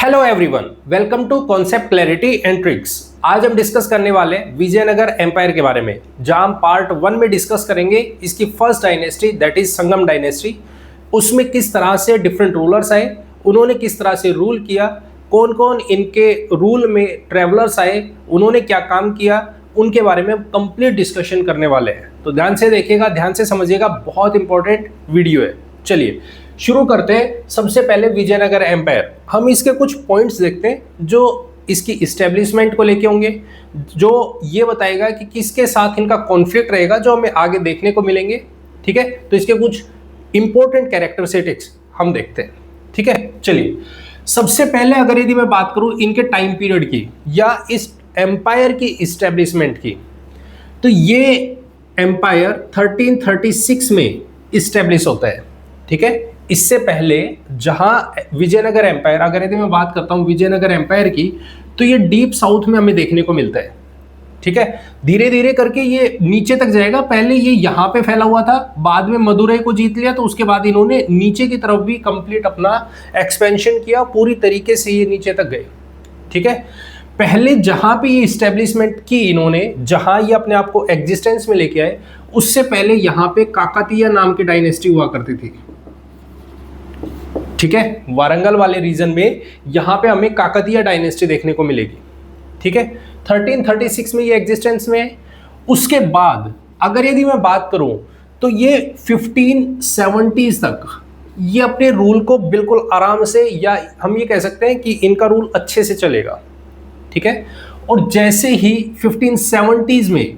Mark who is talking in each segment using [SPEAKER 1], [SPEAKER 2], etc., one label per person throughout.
[SPEAKER 1] Hello everyone, welcome to concept clarity and tricks. आज हम discuss करने वाले हैं विजयनगर एम्पायर के बारे में, जहां हम पार्ट 1 में डिस्कस करेंगे इसकी first dynasty that is Sangam dynasty. उसमें किस तरह से डिफरेंट रूलर्स आए, उन्होंने किस तरह से रूल किया, कौन कौन इनके रूल में ट्रेवलर्स आए, उन्होंने क्या काम किया, उनके बारे में हम कंप्लीट डिस्कशन करने वाले हैं। तो ध्यान से देखिएगा, ध्यान से समझिएगा, बहुत इंपॉर्टेंट वीडियो है। चलिए शुरू करते हैं। सबसे पहले विजयनगर एम्पायर, हम इसके कुछ पॉइंट्स देखते हैं जो इसकी इस्टेब्लिशमेंट को लेके होंगे, जो ये बताएगा कि किसके साथ इनका कॉन्फ्लिक्ट रहेगा, जो हमें आगे देखने को मिलेंगे। ठीक है, तो इसके कुछ इंपॉर्टेंट कैरेक्टरिस्टिक्स हम देखते हैं। ठीक है, चलिए सबसे पहले अगर यदि मैं बात करूं इनके टाइम पीरियड की या इस एम्पायर की इस्टेब्लिशमेंट की, तो ये एम्पायर 1336 में इस्टेब्लिश होता है। ठीक है, इससे पहले जहां विजयनगर एम्पायर, अगर यदि मैं बात करता हूं विजयनगर एम्पायर की, तो ये डीप साउथ में हमें देखने को मिलता है। ठीक है, धीरे धीरे करके ये नीचे तक जाएगा। पहले ये यहां पे फैला हुआ था, बाद में मदुरई को जीत लिया, तो उसके बाद इन्होंने नीचे की तरफ भी कंप्लीट अपना एक्सपेंशन किया, पूरी तरीके से ये नीचे तक गए। ठीक है, पहले जहां पे ये इस्टेब्लिशमेंट की इन्होंने, जहां ये अपने आप को एग्जिस्टेंस में लेके आए, उससे पहले यहां पे काकतीय नाम की डायनेस्टी हुआ करती थी। ठीक है, वारंगल वाले रीजन में यहां पे हमें काकतीय डायनेस्टी देखने को मिलेगी। ठीक है, 1336 में ये एग्जिस्टेंस में है। उसके बाद अगर यदि मैं बात करूं तो ये 1570s तक ये अपने रूल को बिल्कुल आराम से, या हम ये कह सकते हैं कि इनका रूल अच्छे से चलेगा। ठीक है, और जैसे ही 1570s में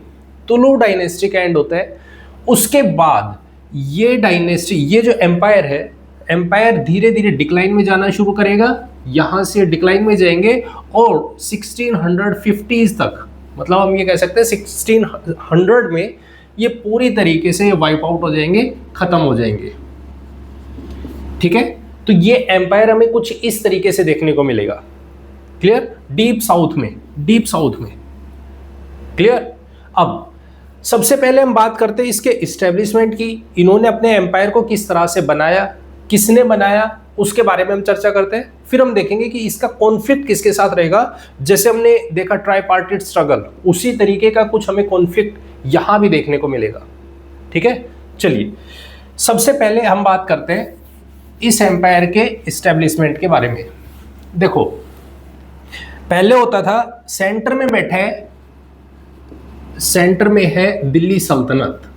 [SPEAKER 1] तुलु डायनेस्टी का एंड होता है, उसके बाद ये डायनेस्टी, ये जो एम्पायर है, एम्पायर धीरे धीरे डिक्लाइन में जाना शुरू करेगा। यहां से डिक्लाइन में जाएंगे और 1650s तक, मतलब हम ये कह सकते हैं 1600 में ये पूरी तरीके से वाइप आउट हो जाएंगे, खत्म हो जाएंगे। ठीक है, तो ये एम्पायर हमें कुछ इस तरीके से देखने को मिलेगा। क्लियर, डीप साउथ में, डीप साउथ में। क्लियर, अब सबसे पहले हम बात करते हैं इसके इस्टेब्लिशमेंट की। इन्होंने अपने एम्पायर को किस तरह से बनाया, किसने बनाया, उसके बारे में हम चर्चा करते हैं। फिर हम देखेंगे कि इसका कॉन्फ्लिक्ट किसके साथ रहेगा। जैसे हमने देखा ट्राइपार्टिट स्ट्रगल, उसी तरीके का कुछ हमें कॉन्फ्लिक्ट यहां भी देखने को मिलेगा। ठीक है, चलिए सबसे पहले हम बात करते हैं इस एम्पायर के इस्टेब्लिशमेंट के बारे में। देखो, पहले होता था सेंटर में बैठा है, सेंटर में है दिल्ली सल्तनत।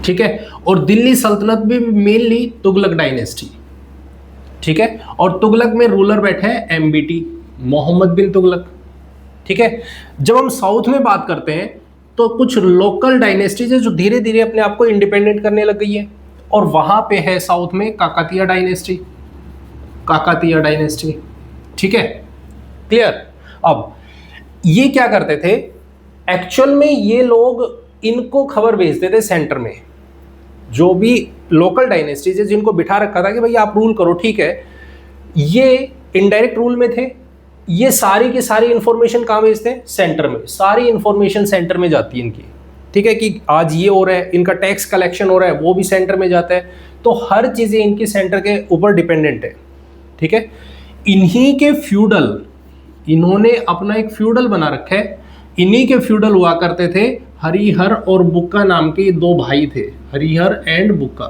[SPEAKER 1] ठीक है, और दिल्ली सल्तनत भी मेनली तुगलक डायनेस्टी। ठीक है, और तुगलक में रूलर बैठे हैं एमबीटी, मोहम्मद बिन तुगलक। ठीक है, जब हम साउथ में बात करते हैं तो कुछ लोकल डायनेस्टीज है जो धीरे धीरे अपने आप को इंडिपेंडेंट करने लग गई है, और वहां पे है साउथ में काकतीय डायनेस्टी, काकतीय डायनेस्टी। ठीक है, क्लियर। अब ये क्या करते थे, एक्चुअल में ये लोग इनको खबर भेजते थे सेंटर में, जो भी लोकल डायनेस्टीज है जिनको बिठा रखा था कि भाई आप रूल करो। ठीक है, ये इनडायरेक्ट रूल में थे, ये सारी की सारी इंफॉर्मेशन कहाँ भेजते हैं, सेंटर में। सारी इंफॉर्मेशन सेंटर में जाती है इनकी। ठीक है, कि आज ये हो रहा है, इनका टैक्स कलेक्शन हो रहा है, वो भी सेंटर में जाता है। तो हर चीजें इनकी सेंटर के ऊपर डिपेंडेंट है। ठीक है, इन्हीं के फ्यूडल, इन्होंने अपना एक फ्यूडल बना रखा है। इन्हीं के फ्यूडल हुआ करते थे हरिहर और बुक्का नाम के दो भाई थे, हरिहर एंड बुक्का।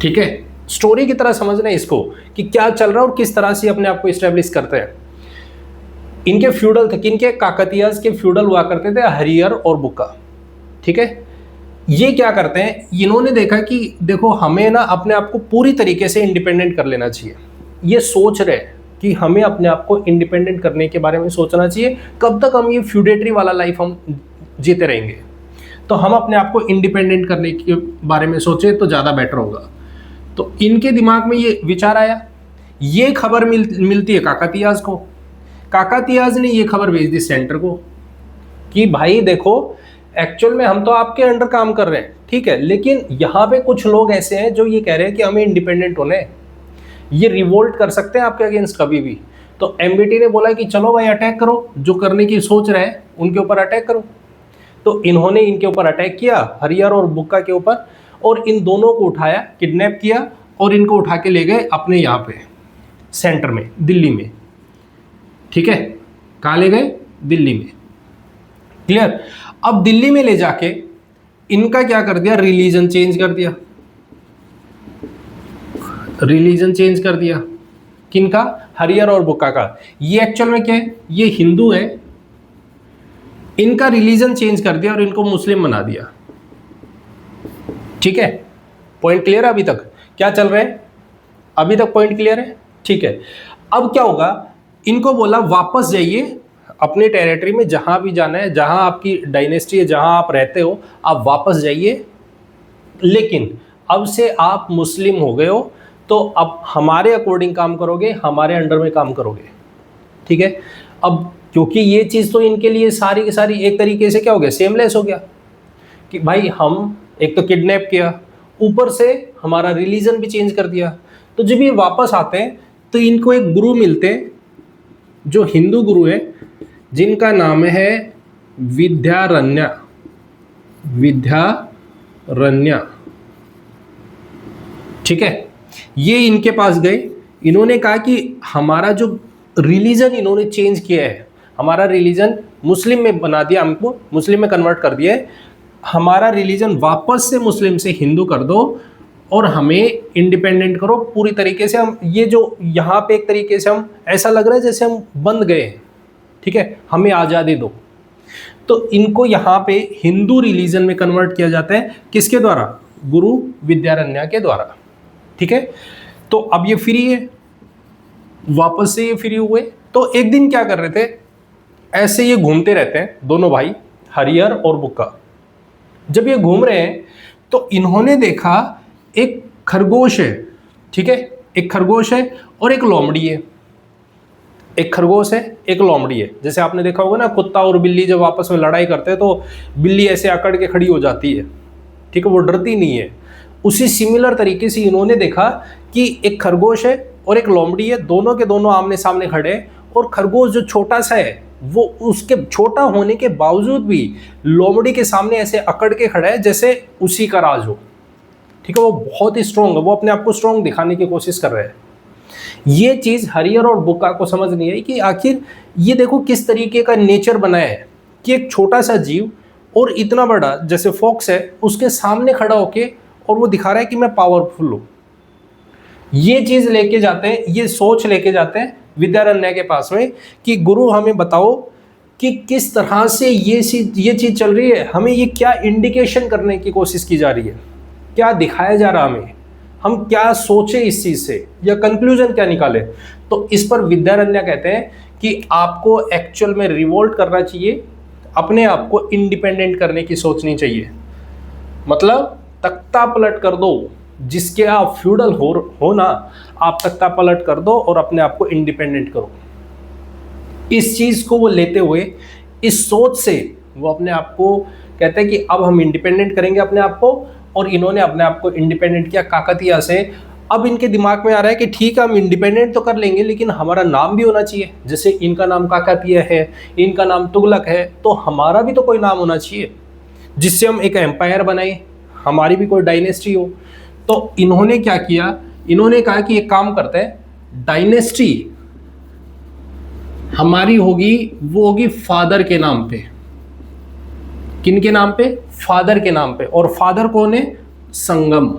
[SPEAKER 1] ठीक है, स्टोरी की तरह समझना है इसको कि क्या चल रहा है और किस तरह से अपने आप को एस्टेब्लिश करते हैं। इनके फ्यूडल थे, किनके, काकतीयाज के फ्यूडल हुआ करते थे हरिहर और बुक्का। ठीक है, ये क्या करते हैं, इन्होंने देखा कि देखो हमें ना अपने आप को पूरी तरीके से इंडिपेंडेंट कर लेना चाहिए। ये सोच रहे हैं कि हमें अपने आप को इंडिपेंडेंट करने के बारे में सोचना चाहिए। कब तक हम ये फ्यूडेटरी वाला लाइफ हम जीते रहेंगे, तो हम अपने आप को इंडिपेंडेंट करने के बारे में सोचें तो ज़्यादा बेटर होगा। तो इनके दिमाग में ये विचार आया, ये खबर मिलती है काकतीयाज को। काकतीयाज ने ये खबर भेज दी सेंटर को कि भाई देखो, एक्चुअल में हम तो आपके अंडर काम कर रहे हैं, ठीक है, लेकिन यहाँ पे कुछ लोग ऐसे हैं जो ये कह रहे हैं कि हमें इंडिपेंडेंट होना है, ये रिवोल्ट कर सकते हैं आपके अगेंस्ट कभी भी। तो एमबीटी ने बोला कि चलो भाई अटैक करो, जो करने की सोच रहे हैं उनके ऊपर अटैक करो। तो इन्होंने इनके ऊपर अटैक किया, हरिहर और बुक्का के ऊपर, और इन दोनों को उठाया, किडनैप किया और इनको उठा के ले गए अपने यहाँ पे। सेंटर में, दिल्ली में, ठीक है। कहाँ ले गए? दिल्ली में। क्लियर? अब दिल्ली में ले जाके इनका क्या कर दिया? रिलीजन चेंज कर दिया। रिलीजन चेंज कर दिया किनका? हरियर और बुक्का का। ये एक्चुअल में क्या है? ये हिंदू है, इनका रिलीजन चेंज कर दिया और इनको मुस्लिम बना दिया। ठीक है, पॉइंट क्लियर है? अभी तक क्या चल रहा है? अभी तक पॉइंट क्लियर है? ठीक है। अब क्या होगा? इनको बोला वापस जाइए अपने टेरिटरी में, जहां भी जाना है, जहां आपकी डायनेस्टी है, जहां आप रहते हो, आप वापस जाइए, लेकिन अब से आप मुस्लिम हो गए हो, तो अब हमारे अकॉर्डिंग काम करोगे, हमारे अंडर में काम करोगे। ठीक है। अब क्योंकि ये चीज़ तो इनके लिए सारी की सारी एक तरीके से क्या हो गया? सेमलेस हो गया कि भाई हम एक तो किडनैप किया, ऊपर से हमारा रिलीजन भी चेंज कर दिया। तो जब ये वापस आते हैं तो इनको एक गुरु मिलते हैं जो हिंदू गुरु है, जिनका नाम है विद्यारण्य। विद्यारण्य, ठीक है। ये इनके पास गए, इन्होंने कहा कि हमारा जो रिलीजन इन्होंने चेंज किया है, हमारा रिलीजन मुस्लिम में बना दिया, हमको मुस्लिम में कन्वर्ट कर दिया है, हमारा रिलीजन वापस से मुस्लिम से हिंदू कर दो और हमें इंडिपेंडेंट करो पूरी तरीके से। हम ये जो यहाँ पे एक तरीके से हम ऐसा लग रहा है जैसे हम बंद गए हैं, ठीक है, हमें आज़ादी दो। तो इनको यहाँ पे हिंदू रिलीजन में कन्वर्ट किया जाता है, किसके द्वारा? गुरु विद्यारण्य के द्वारा। ठीक है। तो अब ये फ्री है, वापस से ये फ्री हुए। तो एक दिन क्या कर रहे थे, ऐसे ये घूमते रहते हैं दोनों भाई, हरियर और बुक्का। जब ये घूम रहे हैं तो इन्होंने देखा एक खरगोश है, ठीक है, एक खरगोश है और एक लोमड़ी है। एक खरगोश है, एक लोमड़ी है। जैसे आपने देखा होगा ना, कुत्ता और बिल्ली जब आपस में लड़ाई करते हैं तो बिल्ली ऐसे अकड़ के खड़ी हो जाती है, ठीक है, वो डरती नहीं है। उसी सिमिलर तरीके से इन्होंने देखा कि एक खरगोश है और एक लोमड़ी है, दोनों के दोनों आमने सामने खड़े हैं, और खरगोश जो छोटा सा है वो उसके छोटा होने के बावजूद भी लोमड़ी के सामने ऐसे अकड़ के खड़ा है जैसे उसी का राज हो। ठीक है, वो बहुत ही स्ट्रॉन्ग है, वो अपने आप को स्ट्रॉन्ग दिखाने की कोशिश कर रहे हैं। ये चीज़ हरियर और बुक्का को समझ नहीं आई कि आखिर ये देखो किस तरीके का नेचर बनाया है कि एक छोटा सा जीव और इतना बड़ा जैसे फॉक्स है उसके सामने खड़ा होके और वो दिखा रहा है कि मैं पावरफुल हूँ। ये चीज़ लेके जाते हैं, ये सोच लेके जाते हैं विद्यारण्य के पास में कि गुरु हमें बताओ कि किस तरह से ये चीज़ चल रही है, हमें ये क्या इंडिकेशन करने की कोशिश की जा रही है, क्या दिखाया जा रहा हमें, हम क्या सोचे इस चीज़ से, या कंक्लूजन क्या निकाले। तो इस पर विद्यारण्य कहते हैं कि आपको एक्चुअल में रिवोल्ट करना चाहिए, अपने आप को इंडिपेंडेंट करने की सोचनी चाहिए। मतलब तख्ता पलट कर दो, जिसके आप फ्यूडल हो ना, आप तख्ता पलट कर दो और अपने आप को इंडिपेंडेंट करो। इस चीज़ को वो लेते हुए, इस सोच से वो अपने आप को कहते हैं कि अब हम इंडिपेंडेंट करेंगे अपने आप को, और इन्होंने अपने आप को इंडिपेंडेंट किया काकतीय से। अब इनके दिमाग में आ रहा है कि ठीक है हम इंडिपेंडेंट तो कर लेंगे, लेकिन हमारा नाम भी होना चाहिए। जैसे इनका नाम काकतीय है, इनका नाम तुगलक है, तो हमारा भी तो कोई नाम होना चाहिए जिससे हम एक एम्पायर बनाए, हमारी भी कोई डायनेस्टी हो। तो इन्होंने क्या किया, इन्होंने कहा कि एक काम करते हैं, डायनेस्टी हमारी होगी, वो होगी फादर के नाम पे। किन के नाम पे? फादर के नाम पे। और फादर कौन है? संगम।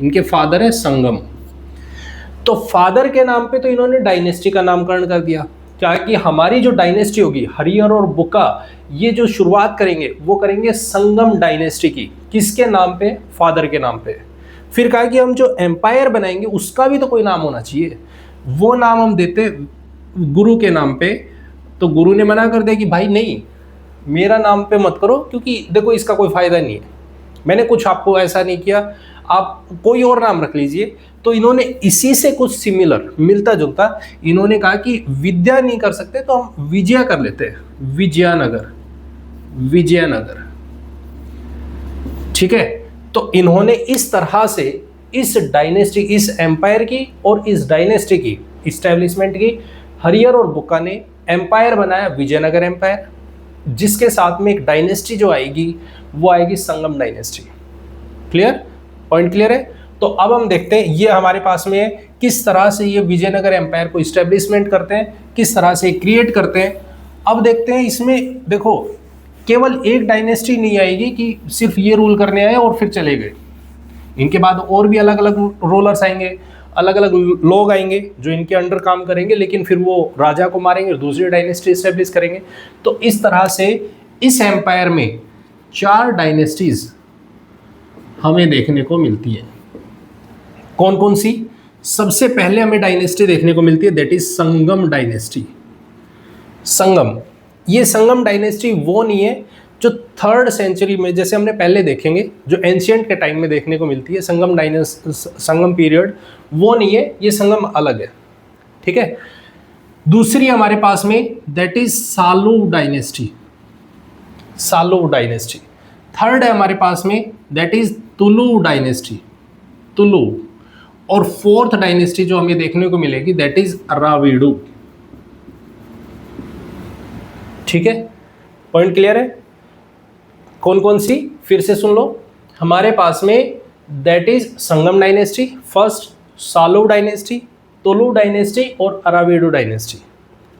[SPEAKER 1] इनके फादर है संगम। तो फादर के नाम पे तो इन्होंने डायनेस्टी का नामकरण कर दिया, क्या कि हमारी जो डायनेस्टी होगी हरियर और बुक्का, ये जो शुरुआत करेंगे वो करेंगे संगम डायनेस्टी की। किसके नाम पे? फादर के नाम पे। फिर कहा कि हम जो एम्पायर बनाएंगे उसका भी तो कोई नाम होना चाहिए, वो नाम हम देते गुरु के नाम पे। तो गुरु ने मना कर दिया कि भाई नहीं, मेरा नाम पे मत करो, क्योंकि देखो इसका कोई फायदा नहीं है, मैंने कुछ आपको ऐसा नहीं किया, आप कोई और नाम रख लीजिए। तो इन्होंने इसी से कुछ सिमिलर, मिलता जुलता, इन्होंने कहा कि विद्या नहीं कर सकते तो हम विजया कर लेते हैं, विजयनगर। विजयनगर, ठीक है। तो इन्होंने इस तरह से इस डायनेस्टी, इस एम्पायर की और इस डायनेस्टी की इस्टेब्लिशमेंट की, हरियर और बुक्का ने एम्पायर बनाया, विजयनगर एम्पायर, जिसके साथ में एक डायनेस्टी जो आएगी वो आएगी संगम डायनेस्टी। क्लियर? पॉइंट क्लियर है? तो तो अब हम देखते हैं ये हमारे पास में है, किस तरह से ये विजयनगर एम्पायर को इस्टेब्लिशमेंट करते हैं, किस तरह से क्रिएट करते हैं। अब देखते हैं इसमें, देखो केवल एक डायनेस्टी नहीं आएगी कि सिर्फ ये रूल करने आए और फिर चले गए। इनके बाद और भी अलग अलग रूलर्स आएंगे, अलग अलग लोग आएंगे जो इनके अंडर काम करेंगे, लेकिन फिर वो राजा को मारेंगे और दूसरी डायनेस्टी इस्टेब्लिश करेंगे। तो इस तरह से इस एम्पायर में 4 डायनेस्टीज हमें देखने को मिलती है। कौन कौन सी? सबसे पहले हमें डायनेस्टी देखने को मिलती है, दैट इज संगम डायनेस्टी। संगम, ये संगम डायनेस्टी वो नहीं है जो 3rd सेंचुरी में, जैसे हमने पहले देखेंगे, जो एंशियंट के टाइम में देखने को मिलती है संगम पीरियड, वो नहीं है, ये संगम अलग है। ठीक है। दूसरी हमारे पास में that is Salu dynasty, Salu dynasty. 3rd है हमारे पास में that is Tulu dynasty, Tulu. और 4th डायनेस्टी जो हमें देखने को मिलेगी दैट इज अराविडू। ठीक है, पॉइंट क्लियर है? कौन कौन सी, फिर से सुन लो। हमारे पास में that is Sangam dynasty, first Salu dynasty, Tulu dynasty और अराविडू डायनेस्टी।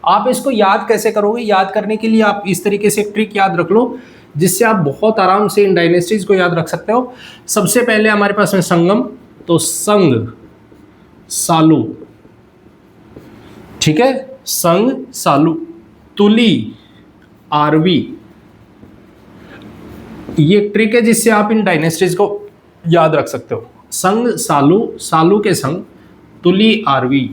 [SPEAKER 1] आप इसको याद कैसे करोगे? याद करने के लिए आप इस तरीके से ट्रिक याद रख लो जिससे आप बहुत आराम से इन डायनेस्टीज को याद रख सकते हो। सबसे पहले हमारे पास में संगम, तो संग सालू, ठीक है, संग सालू। तुली आरवी, ये ट्रिक है जिससे आप इन डायनेस्टीज को याद रख सकते हो। संग सालू, सालू के संग, तुली आरवी।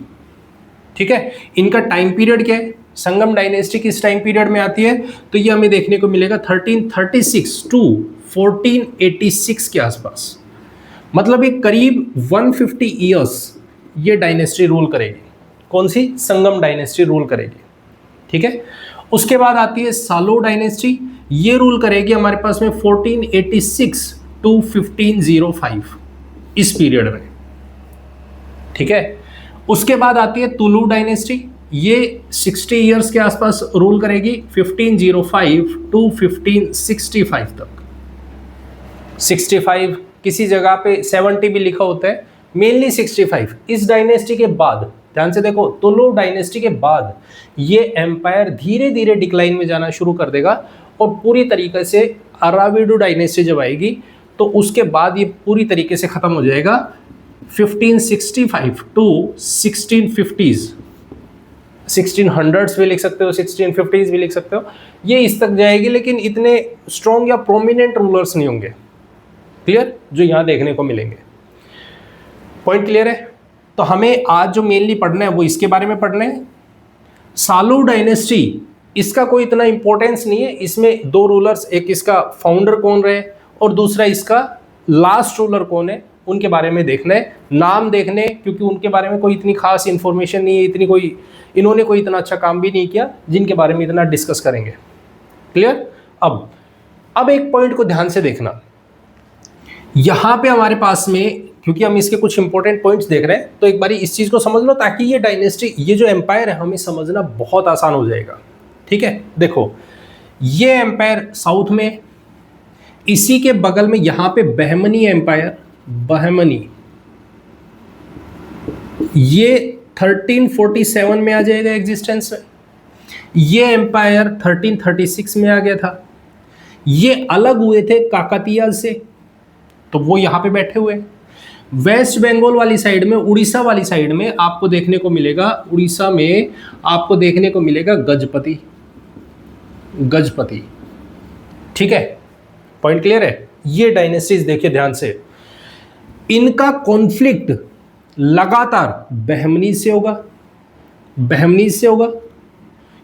[SPEAKER 1] ठीक है। इनका टाइम पीरियड क्या है? संगम डायनेस्टी किस टाइम पीरियड में आती है? तो ये हमें देखने को मिलेगा 1336 टू 1486 के आसपास। मतलब ये करीब 150 ईयर्स ये डायनेस्टी रूल करेगी। कौन सी? संगम डायनेस्टी रूल करेगी। ठीक है। उसके बाद आती है सालो डायनेस्टी, ये रूल करेगी हमारे पास में 1486 टू 1505 इस पीरियड में। ठीक है। उसके बाद आती है तुलु डायनेस्टी, ये 60 ईयर्स के आसपास रूल करेगी 1505 टू 1565 तक। 65, किसी जगह पे 70 भी लिखा होता है, मेनली 65। इस डायनेस्टी के बाद ध्यान से देखो, तुलु डायनेस्टी के बाद ये एम्पायर धीरे धीरे डिक्लाइन में जाना शुरू कर देगा और पूरी तरीके से अराविडू डायनेस्टी जब आएगी तो उसके बाद ये पूरी तरीके से खत्म हो जाएगा 1565 टू 1650s। 1600s भी लिख सकते हो, 1650s भी लिख सकते हो, ये इस तक जाएगी, लेकिन इतने स्ट्रॉन्ग या प्रोमिनेंट रूलर्स नहीं होंगे। क्लियर? जो यहाँ देखने को मिलेंगे। पॉइंट क्लियर है? तो हमें आज जो मेनली पढ़ना है वो इसके बारे में पढ़ना है। सालू डायनेस्टी, इसका कोई इतना इंपॉर्टेंस नहीं है। इसमें 2 रूलर्स, एक इसका फाउंडर कौन रहे और दूसरा इसका लास्ट रूलर कौन है, उनके बारे में देखना है। नाम देखने, क्योंकि उनके बारे में कोई इतनी खास इंफॉर्मेशन नहीं है, इन्होंने कोई इतना अच्छा काम भी नहीं किया जिनके बारे में इतना डिस्कस करेंगे। क्लियर? अब एक पॉइंट को ध्यान से देखना। यहाँ पे हमारे पास में, क्योंकि हम इसके कुछ इंपॉर्टेंट पॉइंट्स देख रहे हैं, तो एक बारी इस चीज को समझ लो ताकि ये डायनेस्टी, ये जो एम्पायर है, हमें समझना बहुत आसान हो जाएगा। ठीक है। देखो, ये एम्पायर साउथ में, इसी के बगल में यहां पे बहमनी एम्पायर, बहमनी, ये 1347 में आ जाएगा एग्जिस्टेंस में। ये एम्पायर 1336 में आ गया था। ये अलग हुए थे काकतीय से, तो वो यहां पे बैठे हुए। वेस्ट बंगाल वाली साइड में, उड़ीसा वाली साइड में आपको देखने को मिलेगा, उड़ीसा में आपको देखने को मिलेगा गजपति, गजपति। ठीक है, पॉइंट क्लियर है? ये डायनेस्टीज देखिए ध्यान से, इनका कॉन्फ्लिक्ट लगातार बहमनी से होगा, बहमनी से होगा।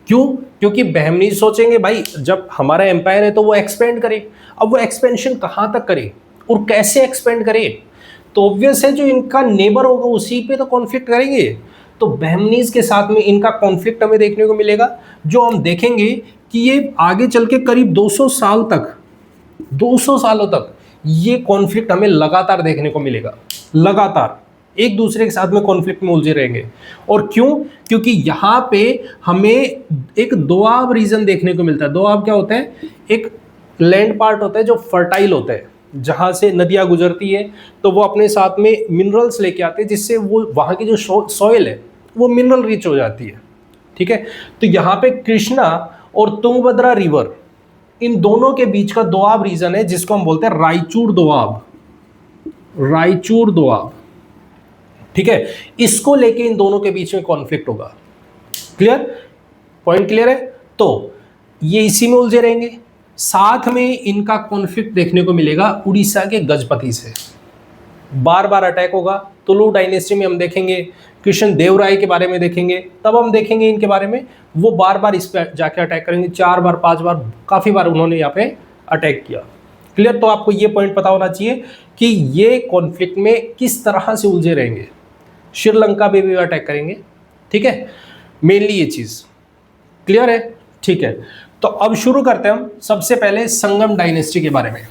[SPEAKER 1] क्यों? क्योंकि बहमनी सोचेंगे भाई जब हमारा एम्पायर है तो वो एक्सपेंड करे। अब वो एक्सपेंशन कहाँ तक करे और कैसे एक्सपेंड करे? तो ऑब्वियस है जो इनका नेबर होगा उसी पे तो कॉन्फ्लिक्ट करेंगे। तो बहमनीज के साथ में इनका कॉन्फ्लिक्ट हमें देखने को मिलेगा, जो हम देखेंगे कि ये आगे चल के करीब 200 साल तक, 200 सालों तक ये कॉन्फ्लिक्ट हमें लगातार देखने को मिलेगा। लगातार एक दूसरे के साथ में कॉन्फ्लिक्ट में उलझे रहेंगे। और क्यों? क्योंकि यहाँ पे हमें एक दोआब रीजन देखने को मिलता है। दोआब क्या होता है? एक लैंड पार्ट होता है जो फर्टाइल होता है, जहाँ से नदियाँ गुजरती है, तो वो अपने साथ में मिनरल्स लेके आते हैं, जिससे वो वहाँ की जो सॉइल है वो मिनरल रिच हो जाती है। ठीक है, तो यहाँ पे कृष्णा और तुंगभद्रा रिवर, इन दोनों के बीच का दोआब रीजन है, जिसको हम बोलते हैं रायचूर दोआब, रायचूर दोआब। ठीक है, इसको लेके इन दोनों के बीच में कॉन्फ्लिक्ट होगा। क्लियर, पॉइंट क्लियर है? तो ये इसी में उलझे रहेंगे। साथ में इनका कॉन्फ्लिक्ट देखने को मिलेगा उड़ीसा के गजपति से, बार बार अटैक होगा। तुलु डायनेस्टी में हम देखेंगे, कृष्ण देव राय के बारे में देखेंगे, तब हम देखेंगे इनके बारे में, वो बार बार इस पर जाके अटैक करेंगे, 4 बार 5 बार, काफ़ी बार उन्होंने यहाँ पे अटैक किया। क्लियर, तो आपको ये पॉइंट पता होना चाहिए कि ये कॉन्फ्लिक्ट में किस तरह से उलझे रहेंगे। श्रीलंका पे भी अटैक करेंगे। ठीक है, मेनली ये चीज़ क्लियर है। ठीक है, तो अब शुरू करते हैं हम सबसे पहले संगम डायनेस्टी के बारे में।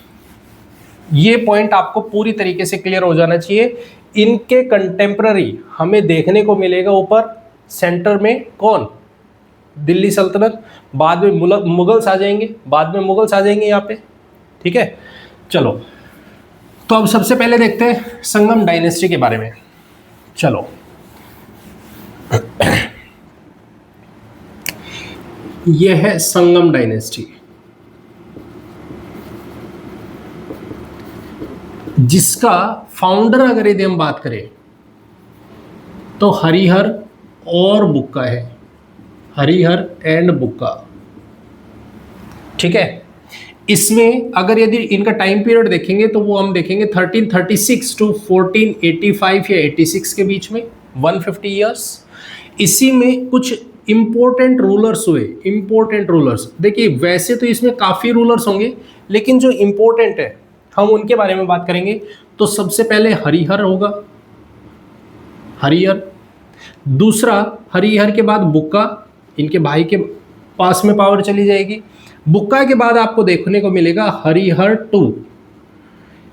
[SPEAKER 1] ये पॉइंट आपको पूरी तरीके से क्लियर हो जाना चाहिए। इनके कंटेम्प्ररी हमें देखने को मिलेगा ऊपर सेंटर में कौन, दिल्ली सल्तनत, बाद में मुगल्स आ जाएंगे, यहाँ पे। ठीक है, चलो तो अब सबसे पहले देखते हैं संगम डायनेस्टी के बारे में। चलो यह है संगम डायनेस्टी, जिसका फाउंडर अगर यदि हम बात करें तो हरिहर और बुक्का है, हरिहर एंड बुक्का। ठीक है, इसमें अगर यदि इनका टाइम पीरियड देखेंगे तो वो हम देखेंगे 1336 टू 1485 या 86 के बीच में, 150 ईयर्स। इसी में कुछ इंपॉर्टेंट रूलर्स हुए, इंपॉर्टेंट रूलर्स। देखिए वैसे तो इसमें काफ़ी रूलर्स होंगे, लेकिन जो इंपॉर्टेंट है हम उनके बारे में बात करेंगे। तो सबसे पहले हरिहर होगा, हरिहर। दूसरा हरिहर के बाद बुक्का, इनके भाई के पास में पावर चली जाएगी। बुक्का के बाद आपको देखने को मिलेगा हरिहर 2।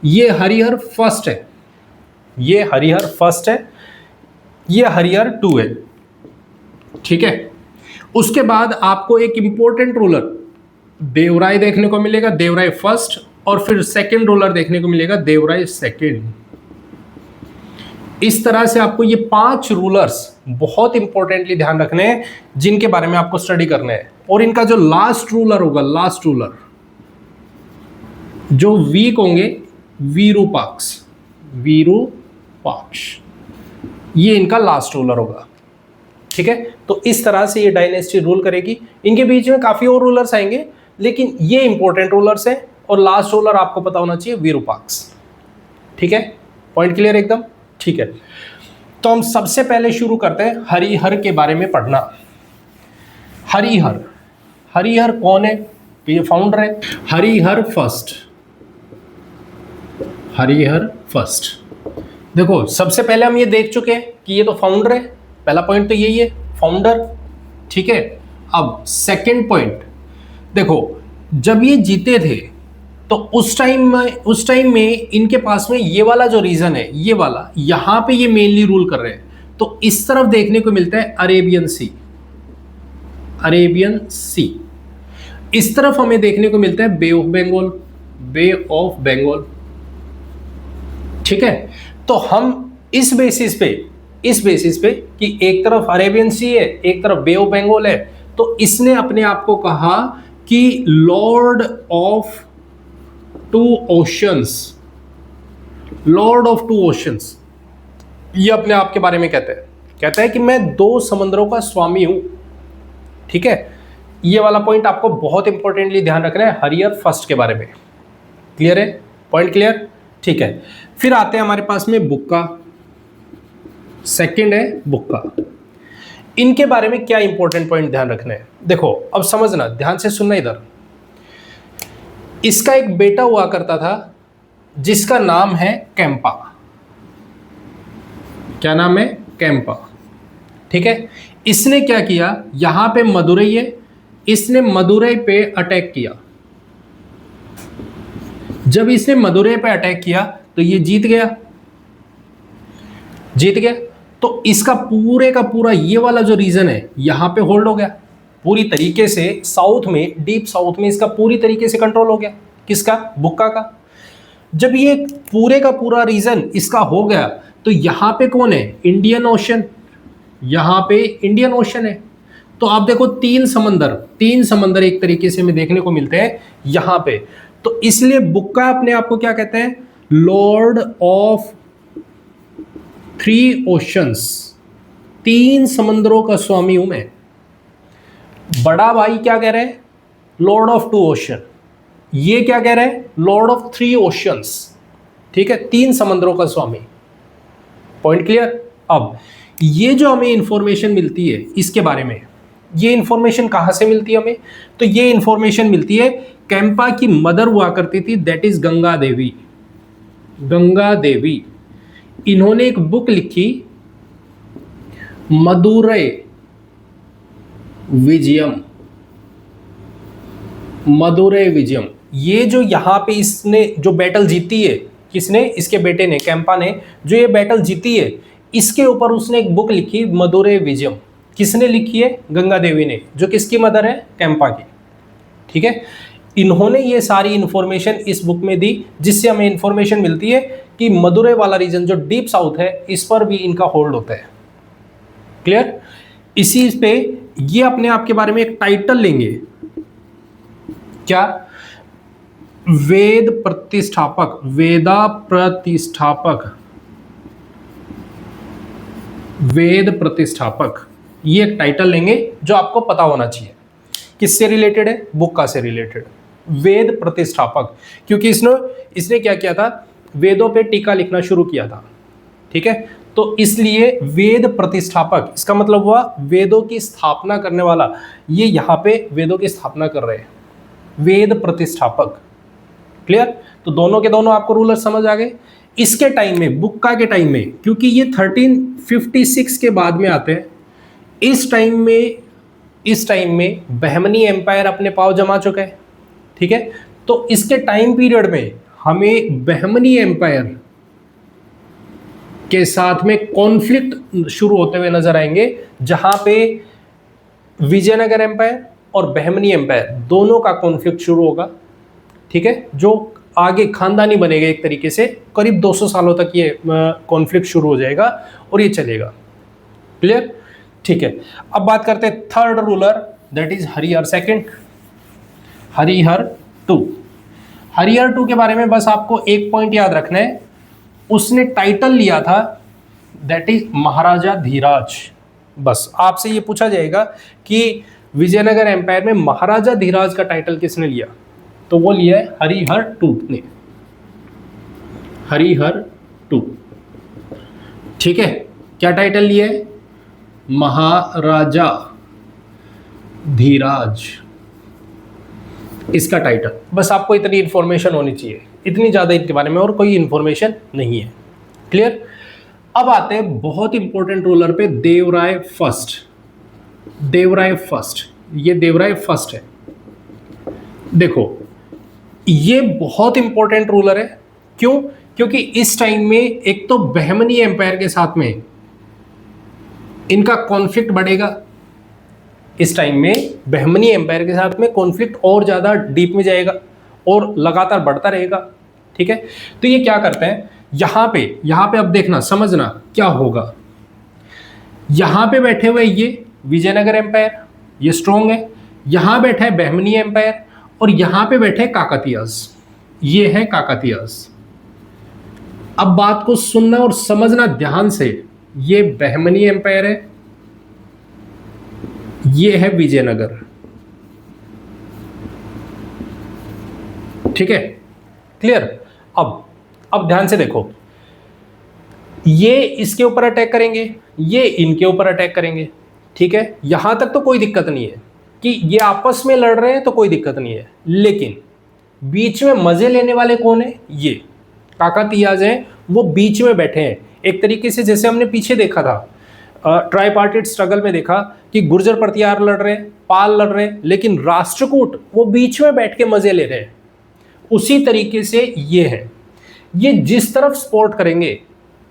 [SPEAKER 1] ये हरिहर फर्स्ट है, ये हरिहर फर्स्ट है, ये हरिहर 2 है। ठीक है, उसके बाद आपको एक इंपॉर्टेंट रूलर देवराय देखने को मिलेगा, देवराय फर्स्ट, और फिर सेकंड रूलर देखने को मिलेगा देवराय सेकंड। इस तरह से आपको ये 5 रूलर्स बहुत इंपॉर्टेंटली ध्यान रखने हैं, जिनके बारे में आपको स्टडी करना है। और इनका जो लास्ट रूलर होगा, लास्ट रूलर जो वीक होंगे, वीरूपाक्ष, वीरूपाक्ष, ये इनका लास्ट रूलर होगा। ठीक है, तो इस तरह से ये डायनेस्टी रूल करेगी। इनके बीच में काफी और रूलर्स आएंगे, लेकिन ये इंपॉर्टेंट रूलर्स हैं। और लास्ट रूलर आपको पता होना चाहिए वीरूपाक्ष। ठीक है, पॉइंट क्लियर एकदम? ठीक है, तो हम सबसे पहले शुरू करते हैं हरिहर के बारे में पढ़ना। हरिहर, हरिहर कौन है? तो ये फाउंडर है, हरिहर फर्स्ट, हरिहर फर्स्ट। देखो सबसे पहले हम ये देख चुके हैं कि ये तो फाउंडर है, पहला पॉइंट तो यही है, फाउंडर। ठीक है, अब सेकंड पॉइंट देखो, जब ये जीते थे तो उस टाइम में इनके पास में ये वाला जो रीजन है, ये वाला, यहां पे ये मेनली रूल कर रहे हैं। तो इस तरफ देखने को मिलता है अरेबियन सी, अरेबियन सी। इस तरफ हमें देखने को मिलता है bay of Bengal, bay of Bengal. ठीक है, तो हम इस बेसिस पे कि एक तरफ अरेबियन सी है, एक तरफ बे ऑफ बंगाल है, तो इसने अपने आप को कहा कि Lord of 2 oceans, Lord of 2 oceans. ये अपने आप के बारे में कहता है कि मैं 2 समंदरों का स्वामी हूं। ठीक है, ये वाला पॉइंट आपको बहुत इंपॉर्टेंटली ध्यान रखना है हरिहर फर्स्ट के बारे में। क्लियर है? Point clear? ठीक है, फिर आते हैं हमारे पास में बुक्का, सेकंड है बुक्का। इनके बारे में क्या इंपॉर्टेंट पॉइंट ध्यान रखना है? देखो अब समझना, ध्यान से सुनना इधर। इसका एक बेटा हुआ करता था जिसका नाम है कैंपा। क्या नाम है? कैंपा। ठीक है, इसने क्या किया, यहां पे मदुरई है, इसने मदुरई पे अटैक किया। जब इसने मदुरई पे अटैक किया तो ये जीत गया। तो इसका पूरे का पूरा ये वाला जो रीजन है यहां पे होल्ड हो गया पूरी तरीके से, साउथ में, डीप साउथ में इसका पूरी तरीके से कंट्रोल हो गया। किसका? बुक्का का। जब ये पूरे का पूरा रीजन इसका हो गया तो यहां पे कौन है, इंडियन ओशन, यहां पे इंडियन ओशन है। तो आप देखो तीन समंदर एक तरीके से हमें देखने को मिलते हैं यहां पे। तो इसलिए बुक्का अपने आप को क्या कहते हैं, लॉर्ड ऑफ 3 ओशंस, 3 समंदरों का स्वामी हूं मैं। बड़ा भाई क्या कह रहे हैं, लॉर्ड ऑफ 2 ओशन, ये क्या कह रहे हैं, लॉर्ड ऑफ 3 ओशंस। ठीक है, 3 समंदरों का स्वामी। Point clear. अब ये जो हमें इंफॉर्मेशन मिलती है इसके बारे में, ये इंफॉर्मेशन कहां से मिलती है हमें, तो ये इंफॉर्मेशन मिलती है, कैंपा की मदर हुआ करती थी, दैट इज गंगा देवी। गंगा देवी, इन्होंने एक बुक लिखी मदुरै विजयम, मदुरै विजयम। ये जो यहां पे इसने जो बैटल जीती है, किसने, इसके बेटे ने, कैंपा ने जो ये बैटल जीती है, इसके ऊपर उसने एक बुक लिखी मदुरै विजयम। किसने लिखी है, गंगा देवी ने, जो किसकी मदर है, कैंपा की। ठीक है, इन्होंने ये सारी इंफॉर्मेशन इस बुक में दी, जिससे हमें इंफॉर्मेशन मिलती है कि मदुरै वाला रीजन जो डीप साउथ है, इस पर भी इनका होल्ड होता है। क्लियर। इसी पे ये अपने आप के बारे में एक टाइटल लेंगे, क्या, वेद प्रतिष्ठापक, वेदा प्रतिष्ठापक, वेद प्रतिष्ठापक, ये एक टाइटल लेंगे जो आपको पता होना चाहिए। किससे रिलेटेड है, बुक्का से रिलेटेड, वेद प्रतिष्ठापक। क्योंकि इसने क्या किया था, वेदों पे टीका लिखना शुरू किया था। ठीक है, तो इसलिए वेद प्रतिष्ठापक, इसका मतलब हुआ वेदों की स्थापना करने वाला। ये यहां पे वेदों की स्थापना कर रहे हैं, वेद प्रतिष्ठापक। क्लियर। तो दोनों के दोनों आपको रूलर समझ आ गए। इसके टाइम में, बुक्का के टाइम में, क्योंकि ये 1356 के बाद में आते हैं, इस टाइम में बहमनी एम्पायर अपने पांव जमा चुका है। ठीक है, तो इसके टाइम पीरियड में हमें बहमनी एम्पायर के साथ में कॉन्फ्लिक्ट शुरू होते हुए नजर आएंगे, जहां पे विजयनगर एम्पायर और बहमनी एम्पायर दोनों का कॉन्फ्लिक्ट शुरू होगा। ठीक है, जो आगे खानदानी बनेगा एक तरीके से, करीब 200 सालों तक ये कॉन्फ्लिक्ट शुरू हो जाएगा और ये चलेगा। क्लियर। ठीक है, अब बात करते हैं third ruler, that is Harihar second, Harihar 2। Harihar 2 के बारे में बस आपको एक पॉइंट याद रखना है, उसने टाइटल लिया था दैट इज महाराजा धीराज। बस आपसे ये पूछा जाएगा कि विजयनगर एम्पायर में महाराजा धीराज का टाइटल किसने लिया, तो वो लिया है हरिहर 2 ने, हरिहर 2। ठीक है, क्या टाइटल लिया है, महाराजा धीराज, इसका टाइटल। बस आपको इतनी इंफॉर्मेशन होनी चाहिए, इतनी ज़्यादा इनके बारे में और कोई इंफॉर्मेशन नहीं है। क्लियर। अब आते हैं बहुत इंपॉर्टेंट रूलर पे, देवराय फर्स्ट। देवराय फर्स्ट, ये देवराय फर्स्ट है। देखो ये बहुत इंपॉर्टेंट रूलर है, क्यों, क्योंकि इस टाइम में एक तो बहमनी एम्पायर के साथ में इनका कॉन्फ्लिक्ट बढ़ेगा। इस टाइम में बहमनी एम्पायर के साथ में कॉन्फ्लिक्ट और ज़्यादा डीप में जाएगा और लगातार बढ़ता रहेगा। ठीक है, तो ये क्या करते हैं, यहाँ पे अब देखना समझना क्या होगा। यहाँ पे बैठे हुए ये विजयनगर एम्पायर, ये स्ट्रॉन्ग है। यहाँ बैठा है बहमनी एम्पायर और यहाँ पे बैठे काकतीयाज, ये है काकतीयाज। अब बात को सुनना और समझना ध्यान से, ये बहमनी एम्पायर है, ये है विजयनगर। ठीक है, क्लियर। अब ध्यान से देखो, ये इसके ऊपर अटैक करेंगे, ये इनके ऊपर अटैक करेंगे। ठीक है, यहां तक तो कोई दिक्कत नहीं है कि ये आपस में लड़ रहे हैं, तो कोई दिक्कत नहीं है। लेकिन बीच में मजे लेने वाले कौन है, ये काकतीयाज हैं, वो बीच में बैठे हैं। एक तरीके से जैसे हमने पीछे देखा था ट्राइपार्टिट स्ट्रगल में, देखा कि गुर्जर प्रतिहार लड़ रहे हैं, पाल लड़ रहे हैं, लेकिन राष्ट्रकूट वो बीच में बैठ के मजे ले रहे हैं। उसी तरीके से ये है, ये जिस तरफ सपोर्ट करेंगे,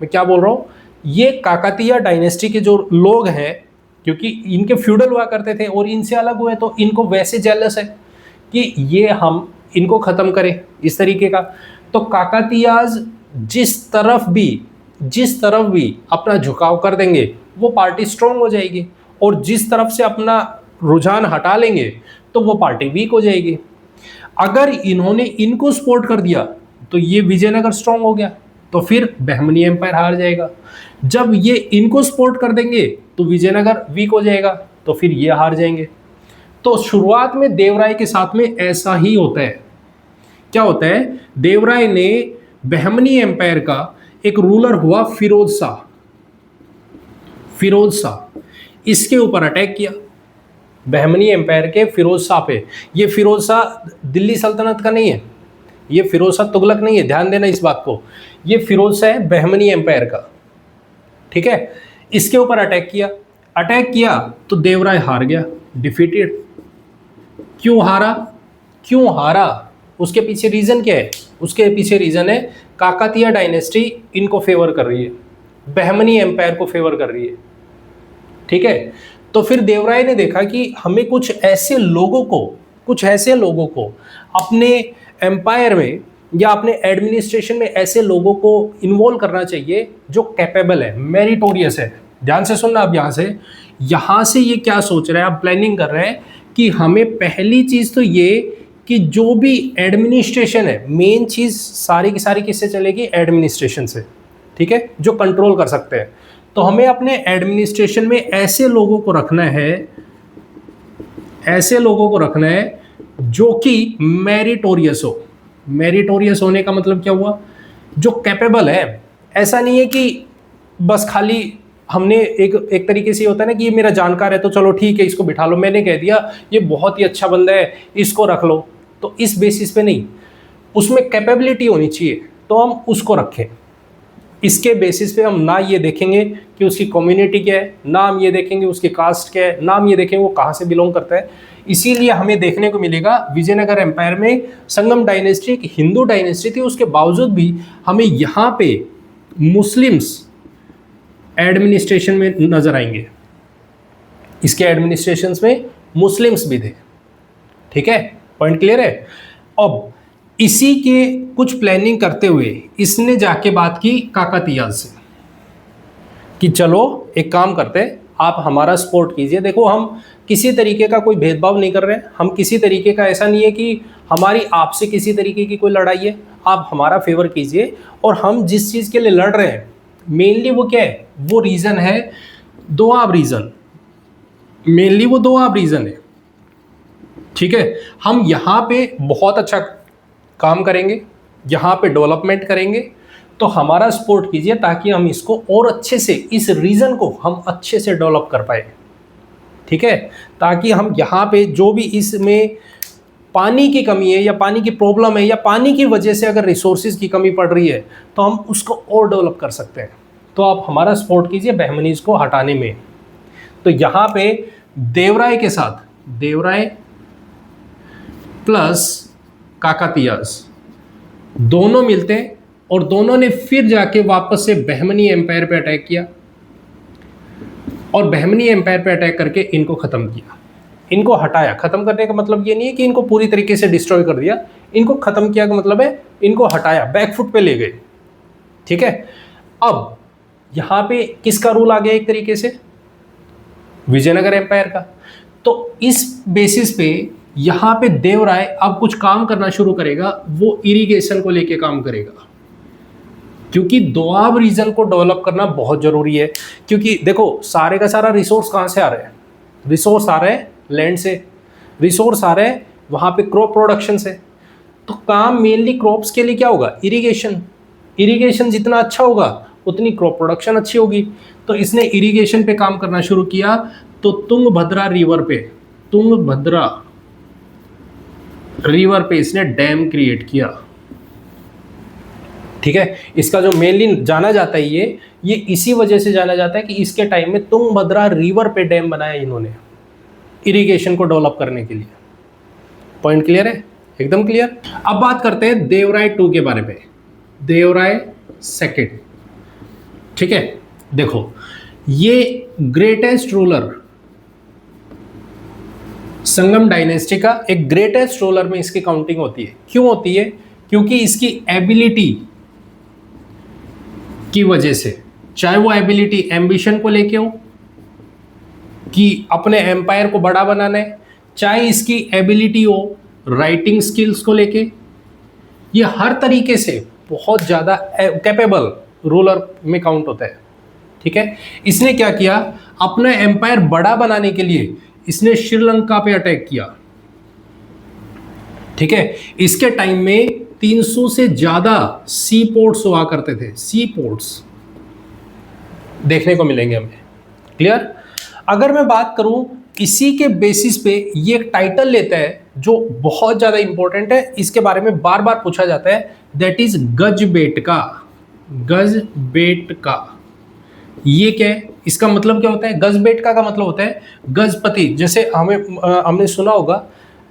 [SPEAKER 1] मैं क्या बोल रहा हूं, ये काकतीय डायनेस्टी के जो लोग हैं, क्योंकि इनके फ्यूडल हुआ करते थे और इनसे अलग हुए, तो इनको वैसे जेलस है कि ये हम इनको खत्म करें, इस तरीके का। तो काकतीयाज जिस तरफ भी अपना झुकाव कर देंगे वो पार्टी स्ट्रांग हो जाएगी, और जिस तरफ से अपना रुझान हटा लेंगे तो वो पार्टी वीक हो जाएगी। अगर इन्होंने इनको सपोर्ट कर दिया तो ये विजयनगर स्ट्रांग हो गया, तो फिर बहमनी एम्पायर हार जाएगा। जब ये इनको सपोर्ट कर देंगे तो विजयनगर वीक हो जाएगा, तो फिर ये हार जाएंगे। तो शुरुआत में देवराय के साथ में ऐसा ही होता है। क्या होता है, देवराय ने बहमनी एम्पायर का एक रूलर हुआ फिरोज शाह, इसके ऊपर अटैक किया, बहमनी एम्पायर के फिरोज शाह पे। ये फिरोज शाह दिल्ली सल्तनत का नहीं है, ये फिरोज शाह तुगलक नहीं है, ध्यान देना इस बात को। ये फिरोज शाह है बहमनी एम्पायर का, ठीक है। इसके ऊपर अटैक किया तो देवराय हार गया, डिफीटेड। क्यों हारा? उसके पीछे रीजन क्या है? उसके पीछे रीजन है काकतीय डायनेस्टी इनको फेवर कर रही है, बहमनी एम्पायर को फेवर कर रही है, ठीक है। तो फिर देवराय ने देखा कि हमें कुछ ऐसे लोगों को अपने एम्पायर में या अपने एडमिनिस्ट्रेशन में ऐसे लोगों को इन्वॉल्व करना चाहिए जो कैपेबल है, मेरिटोरियस है। ध्यान से सुनना। अब यहाँ से ये क्या सोच रहे हैं, आप प्लानिंग कर रहे हैं कि हमें पहली चीज तो ये कि जो भी एडमिनिस्ट्रेशन है, मेन चीज सारी की सारी किससे चलेगी? एडमिनिस्ट्रेशन से, ठीक है, जो कंट्रोल कर सकते हैं। तो हमें अपने एडमिनिस्ट्रेशन में ऐसे लोगों को रखना है जो कि मेरिटोरियस होने का मतलब क्या हुआ? जो कैपेबल है। ऐसा नहीं है कि बस खाली हमने एक तरीके से होता है ना कि ये मेरा जानकार है तो चलो ठीक है इसको बिठा लो, मैंने कह दिया ये बहुत ही अच्छा बंदा है इसको रख लो, तो इस बेसिस पे नहीं, उसमें कैपेबिलिटी होनी चाहिए तो हम उसको रखें। इसके बेसिस पे हम ना ये देखेंगे कि उसकी कम्युनिटी क्या है, ना हम ये देखेंगे उसकी कास्ट क्या है, ना हम ये देखेंगे वो कहाँ से बिलोंग करता है। इसीलिए हमें देखने को मिलेगा विजयनगर एम्पायर में संगम डायनेस्टी एक हिंदू डायनेस्टी थी, उसके बावजूद भी हमें यहाँ पे मुस्लिम्स एडमिनिस्ट्रेशन में नजर आएंगे। इसके एडमिनिस्ट्रेशन में मुस्लिम्स भी थे, ठीक है, पॉइंट क्लियर है। अब इसी के कुछ प्लानिंग करते हुए इसने जाके बात की काकतीयाज से कि चलो एक काम करते हैं, आप हमारा सपोर्ट कीजिए। देखो हम किसी तरीके का कोई भेदभाव नहीं कर रहे हैं, हम किसी तरीके का ऐसा नहीं है कि हमारी आपसे किसी तरीके की कोई लड़ाई है, आप हमारा फेवर कीजिए। और हम जिस चीज़ के लिए लड़ रहे हैं मेनली वो क्या है? वो रीज़न है दोआब रीज़न, मेनली वो दोआब रीज़न है, ठीक है। हम यहाँ पे बहुत अच्छा काम करेंगे, यहाँ पे डेवलपमेंट करेंगे, तो हमारा सपोर्ट कीजिए ताकि हम इसको और अच्छे से, इस रीजन को हम अच्छे से डेवलप कर पाए, ठीक है। ताकि हम यहाँ पे जो भी इसमें पानी की कमी है या पानी की प्रॉब्लम है या पानी की वजह से अगर रिसोर्सेज की कमी पड़ रही है तो हम उसको और डेवलप कर सकते हैं। तो आप हमारा सपोर्ट कीजिए बहमनीज को हटाने में। तो यहाँ पे देवराय के साथ, देवराय प्लस काकतीयाज दोनों मिलते हैं और दोनों ने फिर जाके वापस से बहमनी एम्पायर पे अटैक किया और बहमनी एम्पायर पे अटैक करके इनको ख़त्म किया, इनको हटाया। ख़त्म करने का मतलब ये नहीं है कि इनको पूरी तरीके से डिस्ट्रॉय कर दिया, इनको ख़त्म किया का मतलब है इनको हटाया, बैकफुट पे ले गए, ठीक है। अब यहाँ पे किसका रूल आ गया? एक तरीके से विजयनगर एम्पायर का। तो इस बेसिस पे यहाँ पे देवराय अब कुछ काम करना शुरू करेगा, वो इरिगेशन को लेके काम करेगा, क्योंकि दोआब रीजन को डेवलप करना बहुत जरूरी है। क्योंकि देखो सारे का सारा रिसोर्स कहाँ से आ रहा है? रिसोर्स आ रहा है लैंड से, रिसोर्स आ रहा है वहाँ पे क्रॉप प्रोडक्शन से। तो काम मेनली क्रॉप्स के लिए क्या होगा? इरिगेशन। इरिगेशन जितना अच्छा होगा उतनी क्रॉप प्रोडक्शन अच्छी होगी। तो इसने इरिगेशन पे काम करना शुरू किया। तो तुंगभद्रा रिवर पे इसने डैम क्रिएट किया, ठीक है। इसका जो मेनली जाना जाता है ये इसी वजह से जाना जाता है कि इसके टाइम में तुंगभद्रा रिवर पे डैम बनाया इन्होंने इरिगेशन को डेवलप करने के लिए। पॉइंट क्लियर है? एकदम क्लियर। अब बात करते हैं देवराय 2 के बारे में, देवराय सेकंड, ठीक है। देखो ये ग्रेटेस्ट रूलर, संगम डायनेस्टी का एक ग्रेटेस्ट रूलर में इसकी काउंटिंग होती है। क्यों होती है? क्योंकि इसकी एबिलिटी की वजह से, चाहे वो एबिलिटी एम्बिशन को लेके हो कि अपने एम्पायर को बड़ा बनाना है, चाहे इसकी एबिलिटी हो राइटिंग स्किल्स को लेके, ये हर तरीके से बहुत ज़्यादा कैपेबल रूलर में काउंट होता है। ठीक है, इसने क्या किया, अपना एम्पायर बड़ा बनाने के लिए इसने श्रीलंका पे अटैक किया। ठीक है, इसके टाइम में 300 से ज्यादा सी पोर्ट्स हुआ करते थे, सी पोर्ट्स देखने को मिलेंगे हमें। क्लियर? अगर मैं बात करूं इसी के बेसिस पे ये एक टाइटल लेता है जो बहुत ज्यादा इंपॉर्टेंट है, इसके बारे में बार बार पूछा जाता है, दैट इज गजबेटका। गजबेटका ये क्या है, इसका मतलब क्या होता है? गजबेटका का मतलब होता है गजपति। जैसे हमने सुना होगा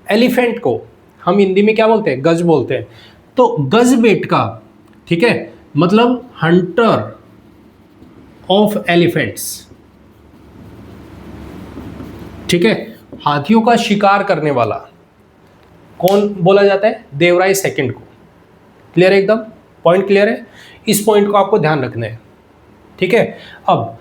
[SPEAKER 1] एलिफेंट को हम हिंदी में क्या बोलते हैं? गज बोलते हैं। तो गजबेटका, ठीक है, मतलब हंटर ऑफ एलिफेंट्स। ठीक है, हाथियों का शिकार करने वाला कौन बोला जाता है? देवराय सेकंड को। क्लियर है? एकदम पॉइंट क्लियर है? इस पॉइंट को आपको ध्यान रखना है। ठीक है, अब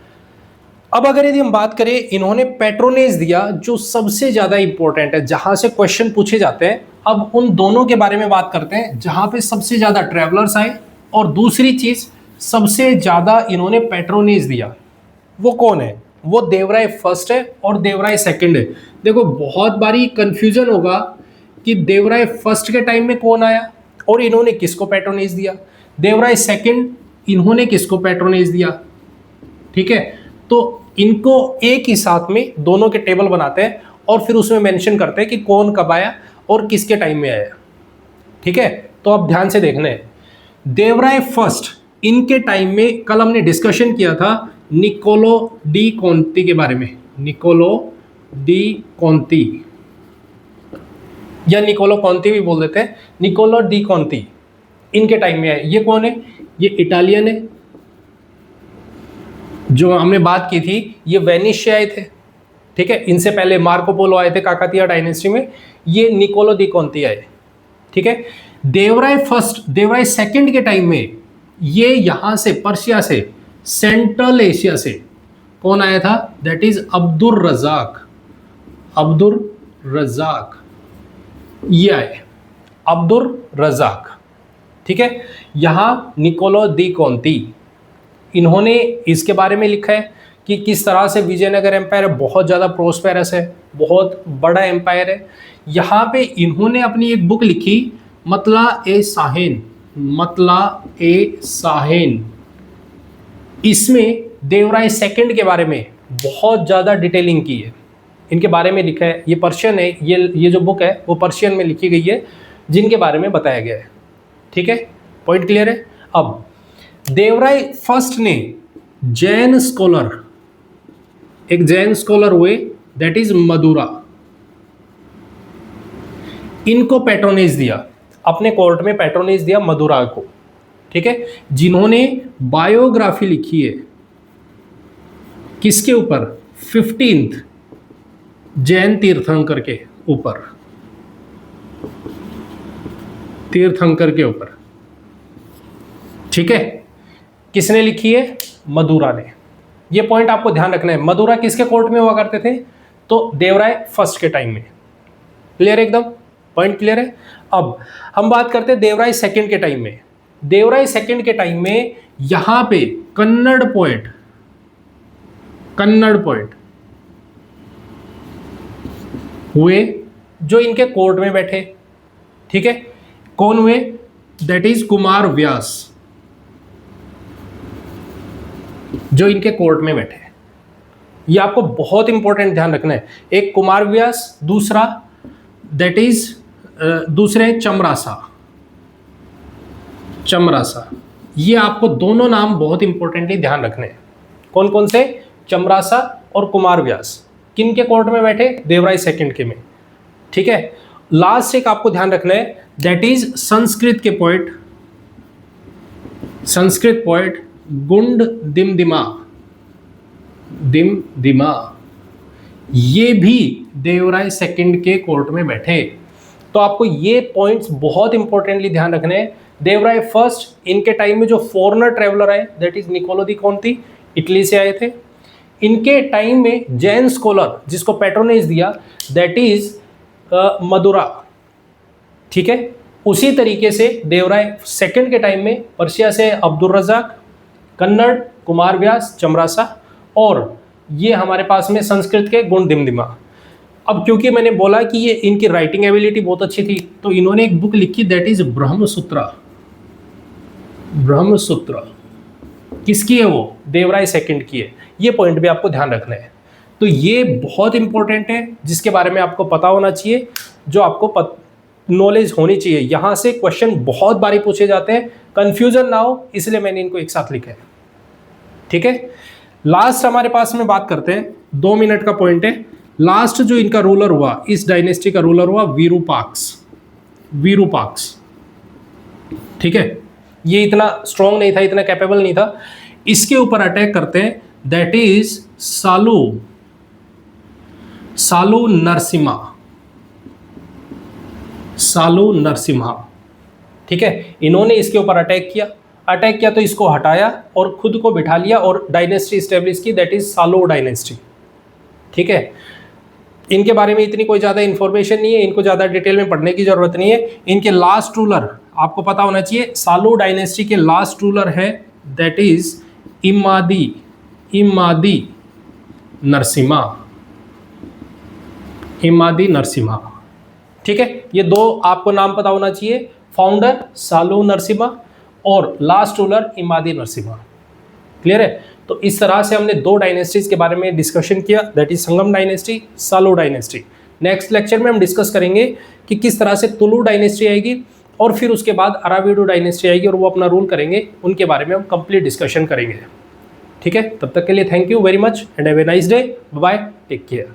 [SPEAKER 1] अगर यदि हम बात करें, इन्होंने पेट्रोनेज दिया जो सबसे ज्यादा इंपॉर्टेंट है, जहां से क्वेश्चन पूछे जाते हैं। अब उन दोनों के बारे में बात करते हैं जहां पे सबसे ज्यादा ट्रैवलर्स आए, और दूसरी चीज सबसे ज्यादा इन्होंने पेट्रोनेज दिया, वो कौन है? वो देवराय फर्स्ट है और देवराय सेकंड है। देखो बहुत बारी कंफ्यूजन होगा कि देवराय फर्स्ट के टाइम में कौन आया और इन्होंने किसको पेट्रोनेज दिया, देवराय सेकंड इन्होंने किसको पेट्रोनेज दिया। ठीक है, तो इनको एक ही साथ में दोनों के टेबल बनाते हैं और फिर उसमें मेंशन करते हैं कि कौन कब आया और किसके टाइम में आया। ठीक है, तो अब ध्यान से देखना है, देवराय फर्स्ट इनके टाइम में कल हमने डिस्कशन किया था निकोलो डी कॉन्ती के बारे में। निकोलो डी कॉन्ती या निकोलो कॉन्ती भी बोल देते हैं, निकोलो डी कॉन्ती इनके टाइम में आए। ये कौन है? ये इटालियन है, जो हमने बात की थी ये वेनिस से आए थे। ठीक है, इनसे पहले मार्को पोलो आए थे काकातिया डायनेस्टी में, ये निकोलो दी कॉन्ती आए। ठीक है, देवराय फर्स्ट देवराय सेकंड के टाइम में ये यहां से पर्शिया से, सेंट्रल एशिया से कौन आया था? That is Abdul Razzaq. अब्दुल रजाक ये आए, अब्दुल रजाक। ठीक है, यहां निकोलो दी कॉन्ती इन्होंने इसके बारे में लिखा है कि किस तरह से विजयनगर एम्पायर बहुत ज़्यादा प्रोस्पेरस है, बहुत बड़ा एम्पायर है। यहाँ पे इन्होंने अपनी एक बुक लिखी, मतला ए साहेन। मतला ए साहेन, इसमें देवराय सेकंड के बारे में बहुत ज़्यादा डिटेलिंग की है, इनके बारे में लिखा है। ये पर्शियन है, ये जो बुक है वो पर्शियन में लिखी गई है, जिनके बारे में बताया गया है। ठीक है, पॉइंट क्लियर है? अब देवराय फर्स्ट ने जैन स्कॉलर, एक जैन स्कॉलर हुए दैट इज मदुरा, इनको पैट्रोनेज दिया, अपने कोर्ट में पैट्रोनेज दिया मदुरा को। ठीक है, जिन्होंने बायोग्राफी लिखी है किसके ऊपर? 15th जैन तीर्थंकर के ऊपर, तीर्थंकर के ऊपर। ठीक है, किसने लिखी है? मदुरा ने। ये पॉइंट आपको ध्यान रखना है। मदुरा किसके कोर्ट में हुआ करते थे? तो देवराय फर्स्ट के टाइम में। क्लियर है? एकदम पॉइंट क्लियर है? अब हम बात करते हैं देवराय सेकंड के टाइम में। देवराय सेकंड के टाइम में यहां पे कन्नड़ पोएट हुए जो इनके कोर्ट में बैठे। ठीक है, कौन हुए? दैट इज कुमार व्यास, जो इनके कोर्ट में बैठे। ये आपको बहुत इंपॉर्टेंट ध्यान रखना है। एक कुमार व्यास, दूसरा दैट इज दूसरे चमरासा। ये आपको दोनों नाम बहुत इंपॉर्टेंटली ध्यान रखने हैं। कौन कौन से? चमरासा और कुमार व्यास। किन के कोर्ट में बैठे? देवराय सेकंड के में। ठीक है, लास्ट एक आपको ध्यान रखना है, दैट इज संस्कृत के पोएट, संस्कृत पोएट गुंड दिमदिमा। ये भी देवराय सेकंड के कोर्ट में बैठे। तो आपको ये पॉइंट्स बहुत इंपॉर्टेंटली ध्यान रखने हैं। देवराय फर्स्ट, इनके टाइम में जो फॉरेनर ट्रेवलर आए that is Niccolo de Conti, Italy से आए थे। इनके टाइम में जैन स्कॉलर जिसको पैट्रोनेज दिया दैट इज मदुरा, ठीक है। उसी तरीके से देवराय सेकंड के टाइम में पर्शिया से अब्दुल रज़ाक, कन्नड़ कुमार व्यास चमरासा, और ये हमारे पास में संस्कृत के गुण दिमदिमा। अब क्योंकि मैंने बोला कि ये इनकी राइटिंग एबिलिटी बहुत अच्छी थी तो इन्होंने एक बुक लिखी दैट इज ब्रह्मसूत्र। ब्रह्मसूत्र किसकी है? वो देवराय सेकंड की है। ये पॉइंट भी आपको ध्यान रखना है। तो ये बहुत इंपॉर्टेंट है जिसके बारे में आपको पता होना चाहिए, जो आपको नॉलेज होनी चाहिए। यहां से क्वेश्चन बहुत बारी पूछे जाते हैं, कंफ्यूजन ना हो इसलिए मैंने इनको एक साथ लिखा है, ठीक है। लास्ट हमारे पास में बात करते हैं, 2 मिनट का पॉइंट है। लास्ट जो इनका रूलर हुआ, इस डायनेस्टी का रूलर हुआ विरूपाक्स। विरूपाक्स, ठीक है। ये इतना स्ट्रॉन्ग नहीं था, इतना कैपेबल नहीं था। इसके ऊपर अटैक करते हैं दैट इज सालू नरसिम्हा। सालू नरसिम्हा, ठीक है। इन्होंने इसके ऊपर अटैक किया तो इसको हटाया और खुद को बिठा लिया और डायनेस्टी स्टेब्लिश की दैट इज सालो डायनेस्टी, ठीक है। इनके बारे में इतनी कोई ज़्यादा इंफॉर्मेशन नहीं है, इनको ज़्यादा डिटेल में पढ़ने की जरूरत नहीं है। इनके लास्ट रूलर आपको पता होना चाहिए, सालो डायनेस्टी के लास्ट रूलर है दैट इज इमादी नरसिम्हा। इमादी नरसिम्हा, ठीक है। ये 2 आपको नाम पता होना चाहिए, फाउंडर सालो नरसिम्हा और लास्ट रूलर इमादी नरसिम्हा। क्लियर है? तो इस तरह से हमने 2 डायनेस्टीज के बारे में डिस्कशन किया दैट इज संगम डायनेस्टी, सालो डायनेस्टी। नेक्स्ट लेक्चर में हम डिस्कस करेंगे कि किस तरह से तुलु डायनेस्टी आएगी और फिर उसके बाद अराविडो डायनेस्टी आएगी और वो अपना रूल करेंगे, उनके बारे में हम कंप्लीट डिस्कशन करेंगे, ठीक है। तब तक के लिए thank you very much and have a nice day, bye, take care.